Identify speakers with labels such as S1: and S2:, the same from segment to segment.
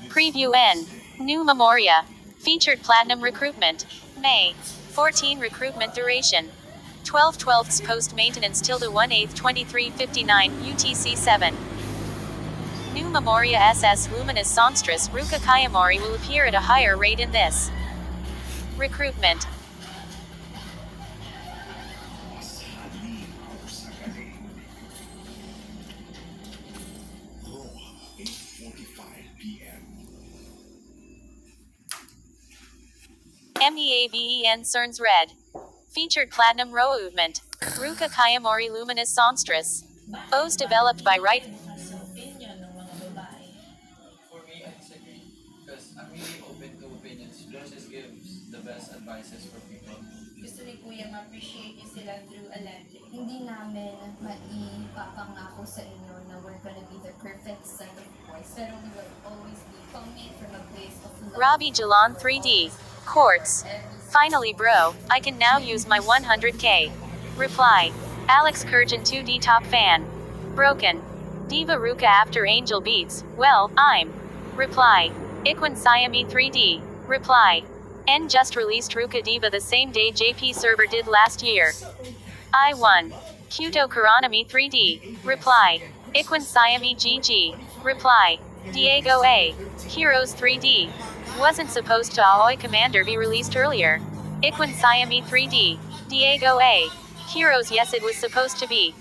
S1: Preview N. New Memoria. Featured Platinum Recruitment. May 14 Recruitment Duration. 12/12 post-maintenance till the 1/8 23:59 UTC 7. New Memoria SS Luminous Songstress Ruka Kayamori will appear at a higher rate in this recruitment. MEAVEN Cerns Red. Featured Platinum Recruitment. Ruka Kayamori Luminous Songstress. O's developed by Right.
S2: Opinion ng mga babae. For me, I disagree. Because I'm really open to opinions. Just gives the best advices for people.
S3: Gusto ni Kuya ma-appreciate niyo sila through a lending. Hindi namin maipapangako sa inyo na we're gonna be the perfect set of boys. Pero we will always be coming from a place of love.
S1: Robbie Jalon 3D. Quartz. Finally bro, I can now use my 100k. Reply. Alex Kurjan 2D top fan. Broken. Diva Ruka after Angel Beats, well, I'm. Reply. Ikwin Siami 3D. Reply. N just released Ruka Diva the same day JP server did last year. I1. Kyoto Karanami 3D. Reply. Ikwin Siami GG. Reply. Diego A. Heroes 3D. Wasn't supposed to Aoi Commander be released earlier. Ikwin Siami 3D. Diego A. Heroes yes it was supposed to be.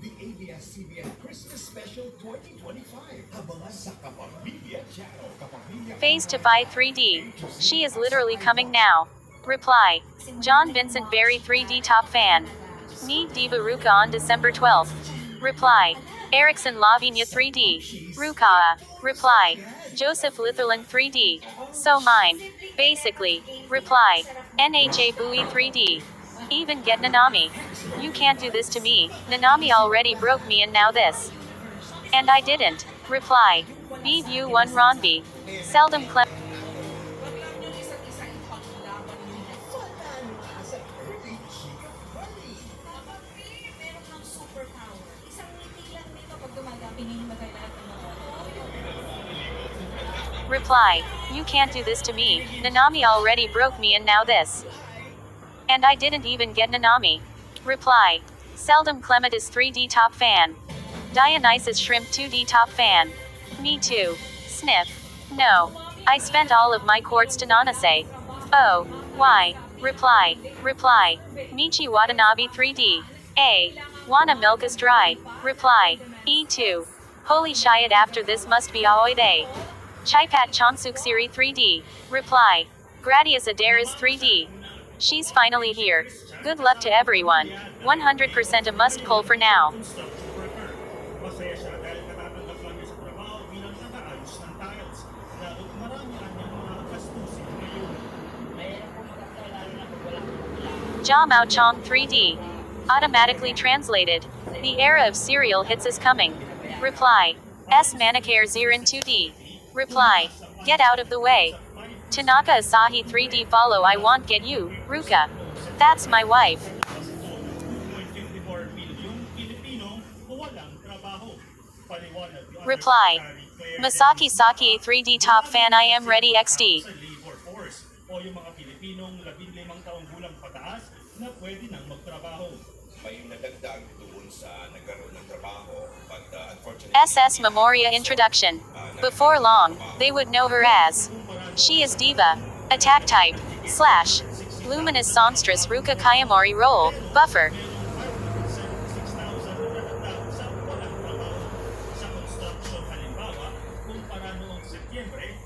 S4: The ABS-CBN Christmas Special 2025. Abangan sa Kapamilya Channel. Kapamilya
S1: Phase to Phi 3D. She is literally coming now. Reply. John Vincent Berry 3D top fan. Need Diva Ruka on December 12th. Reply. Erickson Lavinia 3D. Ruka. Reply. Joseph Litherland 3D. So mine. Basically. Reply. NHA Bowie 3D. Even get Nanami. You can't do this to me. Nanami already broke me and now this. And I didn't. Reply. BView 1 Ronby. Seldom Clem. Reply. You can't do this to me. Nanami already broke me and now this. And I didn't even get Nanami. Reply. Seldom Clematis 3D top fan. Dionysus Shrimp 2D top fan. Me too. Sniff. No. I spent all of my quartz to Nanase. Oh. Why? Reply. Reply. Michi Watanabe 3D. A. Wanna milk is dry. Reply. E2. Holy shit after this must be Aoi Day. Chaipat Chonsuksiri 3D. Reply. Gradius Adaris 3D. She's finally here. Good luck to everyone. 100% a must pull for now.
S4: Masaya siya dahil natatanggap lang niya sa trabaho bilang nag-aayos ng tiles. Lalo't marami ang niyang mga gastusin ngayon.
S2: Mayroon po magkakala na pag walang
S1: Jamao Chong 3D. Automatically translated. The era of cereal hits is coming. Reply. S Manicare Zirin 2D. Reply. Get out of the way. Tanaka Asahi 3D follow I want get you, Ruka. That's my wife.
S4: 2.54 milyong Pilipino walang trabaho. Paliwanag yung
S1: Reply.
S4: Secretary
S1: Masaki Saki 3D top fan I am ready XD.
S4: sa labor force o yung mga Pilipinong 15 taong gulang pataas na pwede nang magtrabaho.
S5: May nadagdag doon sa nagkaroon ng trabaho, but unfortunately
S1: SS Memoria Introduction. Before long, they would know her as. She is Diva. Attack type. / Luminous Songstress Ruka Kayamori role. Buffer.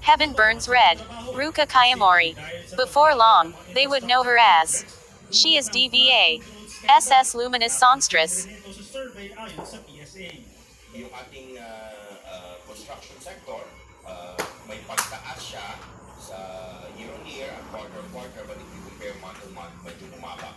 S1: Heaven burns red. Ruka Kayamori. Before long, they would know her as. She is DVA. SS Luminous Songstress.
S4: Ito sa survey ayon sa PSA.
S5: yung ating construction sector, may pagtaas siya sa year-on-year at quarter-on-quarter, but if you compare month-to-month, medyo bumaba.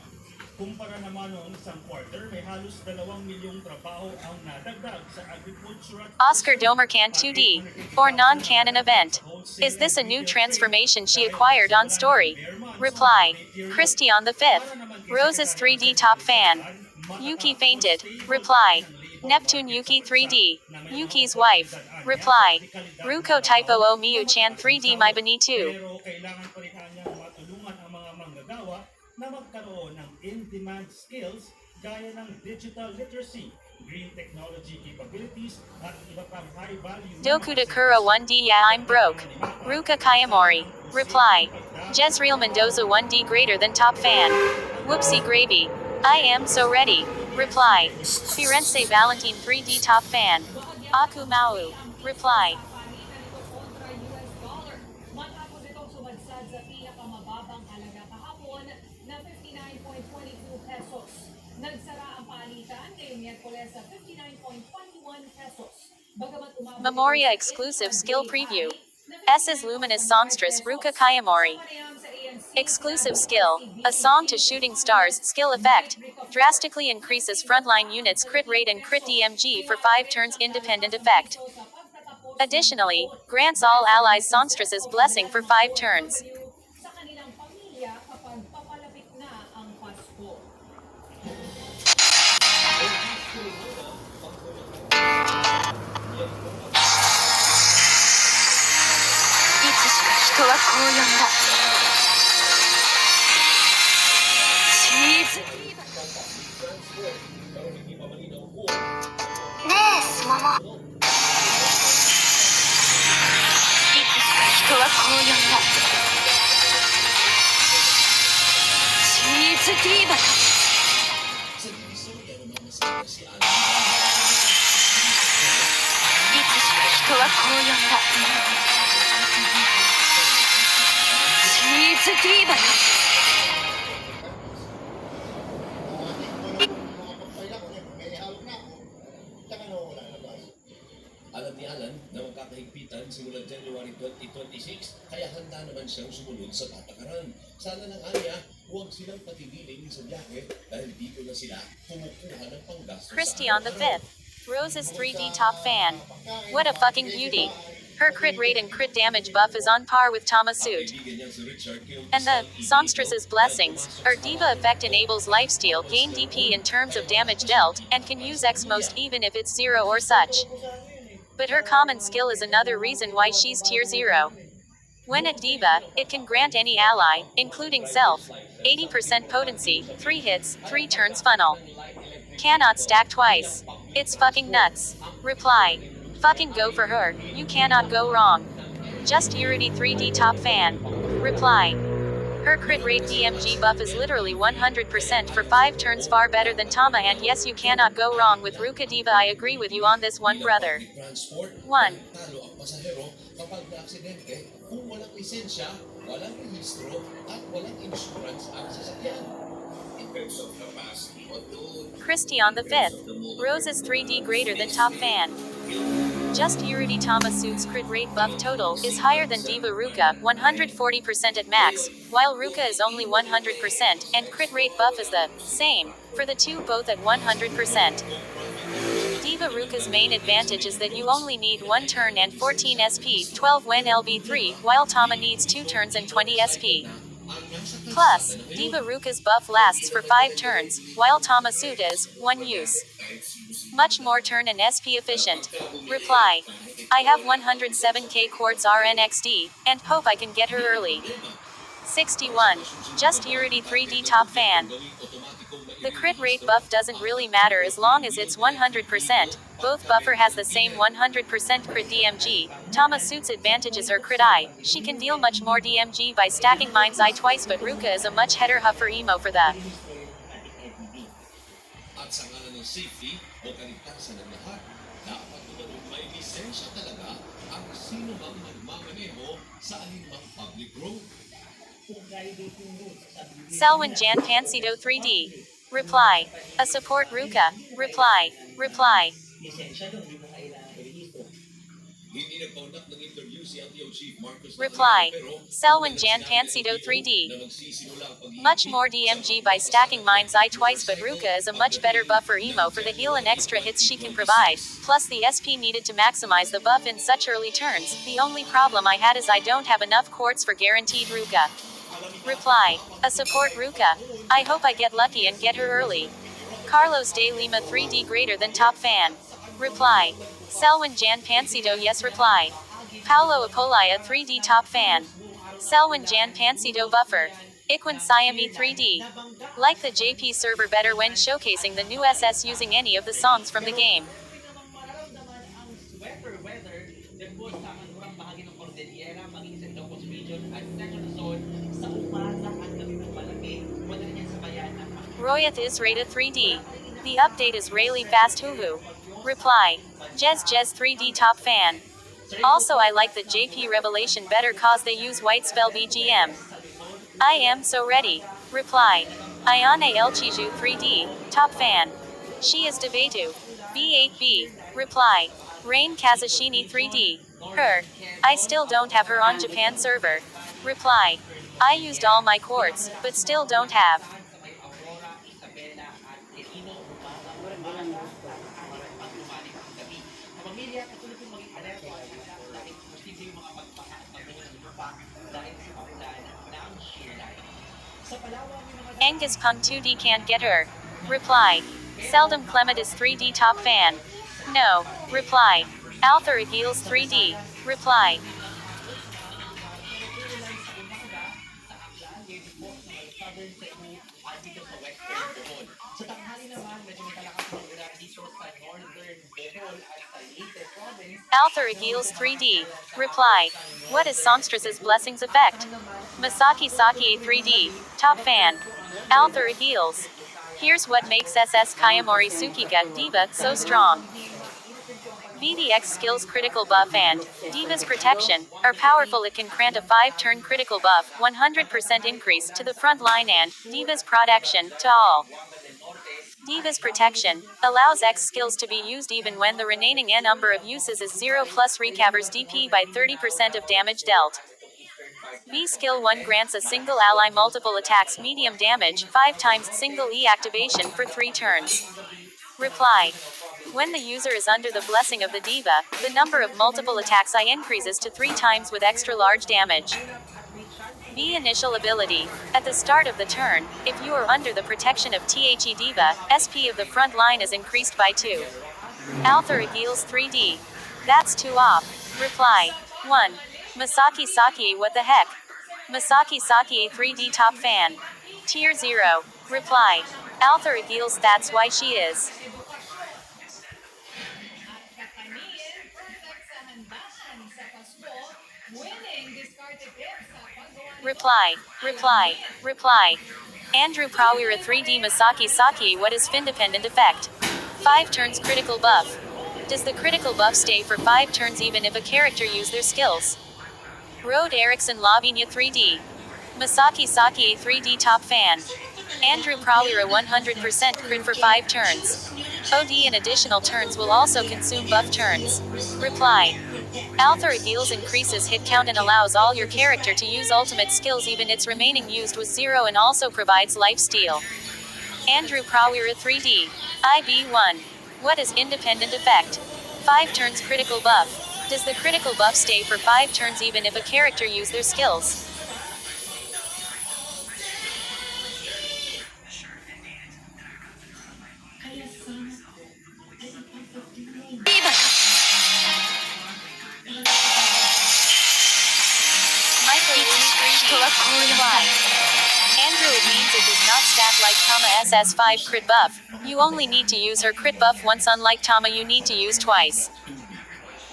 S4: Kumpara naman noong isang quarter, may halos 2 milyong trabaho ang nadagdag sa agriculture at
S1: Oscar Domercan 2D. Or non-canon event. Is this a new transformation she acquired on story? Reply. Christy on the 5th. Rose's 3D top fan. Yuki fainted. Reply. Neptune Yuki 3D. Yuki's wife. Reply. Ruko typo o Miyu-chan 3D my bani2.
S4: Pero kailangan pa rin niyang matulungan ang mga manggagawa na magkaroon ng in-demand skills gaya ng digital literacy, green technology capabilities, at iba pang high-value
S1: Dokuda Kura 1D yeah I'm broke. Ruka Kayamori. Reply. Jezreel Mendoza 1D greater than top fan. Whoopsie gravy. I am so ready. Reply. Firenze Valentine 3D top fan. Aku Mau. Reply.
S6: Matapos itong sumadsad sa pinakamababang halaga kahapon na 59.22 pesos. Nagsara ang palitan ngayong Miyerkules sa 59.21 pesos. Bagamat umabot
S1: Memoria exclusive skill preview. SS Luminous Songstress Ruka Kayamori. Exclusive skill. A song to shooting stars skill effect. Drastically increases frontline units crit rate and crit DMG for 5 turns independent effect. Additionally, grants all allies Songstress's blessing for 5 turns.
S6: sa kanilang pamilya kapag papalapit na ang Pasko.
S7: Alam ni Alan na magkakahigpitan simula January 2026, kaya handa naman siyang sumunod sa patakaran. Sana lang anya, huwag silang patigiling sa biyahe dahil dito na sila kumukuha ng panggastos.
S1: Christy on the 5th. Rose's 3D top fan. What a fucking beauty. Her crit rate and crit damage buff is on par with Tama's suit. And the Songstress's blessings, her DIVA effect enables lifesteal gain DP in terms of damage dealt, and can use X most even if it's 0 or such. But her common skill is another reason why she's tier 0. When at DIVA, it can grant any ally, including self, 80% potency, 3 hits, 3 turns funnel. Cannot stack twice. It's fucking nuts. Reply. Fucking go for her, you cannot go wrong. Just Urity 3D top fan. Reply. Her crit rate DMG buff is literally 100% for 5 turns, far better than Tama, and yes, you cannot go wrong with Ruka Diva. I agree with you on this one, brother. 1.
S7: Talo ang pasahero kapag na-aksidente kung walang lisensya, walang rehistro, at walang insurance ang sasakyan. In terms of capacity,
S1: Christy on the 5th. Rose's 3D greater than top fan. Just Urity Tama suit's crit rate buff total is higher than Diva Ruka, 140% at max, while Ruka is only 100%, and crit rate buff is the same for the two, both at 100%. Diva Ruka's main advantage is that you only need 1 turn and 14 SP, 12 when LB3, while Tama needs 2 turns and 20 SP. Plus, Diva Ruka's buff lasts for 5 turns, while Tama suit is 1 use. Much more turn and SP efficient. Reply. I have 107k quartz RNXD, and hope I can get her early. 61. Just Urity 3D top fan. The crit rate buff doesn't really matter as long as it's 100%. Both buffer has the same 100% crit DMG. Tama suit's advantage is her crit eye. She can deal much more DMG by stacking Mind's Eye twice, but Ruka is a much header huffer emo for the.
S7: At sa ngalan ng safety o kaligtasan ng lahat, dapat tumanong may lisensya talaga ang sino mang nagmamaneho sa alinmang public road.
S1: Selwyn Jan Pansito 3D. Reply. A support Ruka. Reply. Reply.
S7: Hindi nagpaundak ng interview si LTO Chief Marcos
S1: Reply.
S7: pero
S1: Selwyn Jan Pansito 3D.
S7: na magsisimula ang pag-iingat
S1: Much more DMG by stacking Mind's Eye twice, but Ruka is a much better buffer emo for the heal and extra hits she can provide, plus the SP needed to maximize the buff in such early turns. The only problem I had is I don't have enough quartz for guaranteed Ruka. Reply. A support Ruka. I hope I get lucky and get her early. Carlos de Lima 3D greater than top fan. Reply. Selwyn Jan Pancido yes reply. Paulo Apolia 3D top fan. Selwyn Jan Pancido buffer. Iquan Siami 3D. Like the JP server better when showcasing the new SS using any of the songs from the game.
S8: Mararamdaman ang sweater weather debut sa kanurang bahagi ng Cordillera, maging sa Ilocos Region at Central Luzon sa umaga at gabi ng malamig. Wala rin yan sa bayan ng
S1: Royath is Rata 3D. The update is really fast hoo. Reply. Jez 3D top fan. Also I like the JP Revelation better cause they use white spell BGM. I am so ready. Reply. Ayane Elchiju 3D, top fan. She is Debatu. B8B. Reply. Rain Kazashini 3D. Her. I still don't have her on Japan server. Reply. I used all my quartz, but still don't have. Angus Punk 2D can't get her. Reply. Seldom Clematis 3D top fan. No. Reply. Althor Heals 3D. Reply.
S8: Sa tanghali naman, medyo matalakas ng ulan dito sa northern Bohol at sa Leyte province.
S1: Althor Heals 3D. Reply. What is Songstress's blessings effect? Masaki Saki 3D. Top fan. Althor Heals. Here's what makes SS Kayamori Tsukika DIVA so strong. VDX skills critical buff and DIVA's protection are powerful. It can grant a 5-turn critical buff, 100% increase to the front line and DIVA's protection to all. DIVA's protection allows X skills to be used even when the remaining N number of uses is 0 plus recovers DP by 30% of damage dealt. B skill 1 grants a single ally multiple attacks medium damage 5 times single E activation for 3 turns. Reply. When the user is under the blessing of the DIVA, the number of multiple attacks I increases to 3 times with extra large damage. B initial ability. At the start of the turn, if you are under the protection of THE DIVA, SP of the front line is increased by 2. Althor heals 3D. That's 2 off. Reply. 1. Masaki Saki what the heck? Masaki Saki 3D top fan. Tier 0. Reply. Althor heals that's why she is. Reply. Andrew Prawira 3D Masaki Saki what is fin-dependent effect? 5 turns critical buff. Does the critical buff stay for 5 turns even if a character use their skills? Road Erickson Lavinia 3D. Masaki Saki 3D top fan. Andrew Prawira 100% crit for 5 turns. OD and additional turns will also consume buff turns. Reply. Althor heals increases hit count and allows all your character to use ultimate skills even its remaining used was 0 and also provides life steal. Andrew Prawira 3D. IB1. What is independent effect? 5 turns critical buff. Does the critical buff stay for 5 turns even if a character use their skills? Andrew, it means it does not stat like Tama SS5 crit buff. You only need to use her crit buff once, unlike Tama you need to use twice.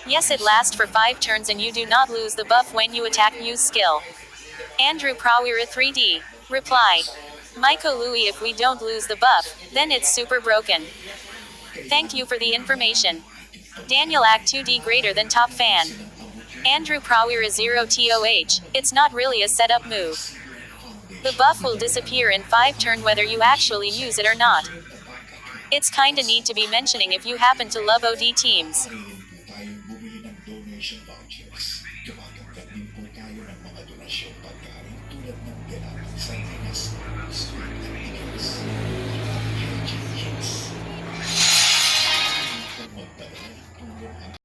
S1: Yes, it lasts for 5 turns and you do not lose the buff when you attack use skill. Andrew Prawira 3D. Reply. Maiko Louis, if we don't lose the buff, then it's super broken. Thank you for the information. Daniel Act 2D greater than top fan. Andrew Prawira 0 TOH, it's not really a setup move. The buff will disappear in 5 turn whether you actually use it or not. It's kinda neat to be mentioning if you happen to love OD teams.
S9: Donation vouchers. Tumatanggap din po tayo ng mga donasyon pagkain tulad ng Gelatin Sardines, Sweet Articles, at Hygiene Kits. Kung magdala, tulong ang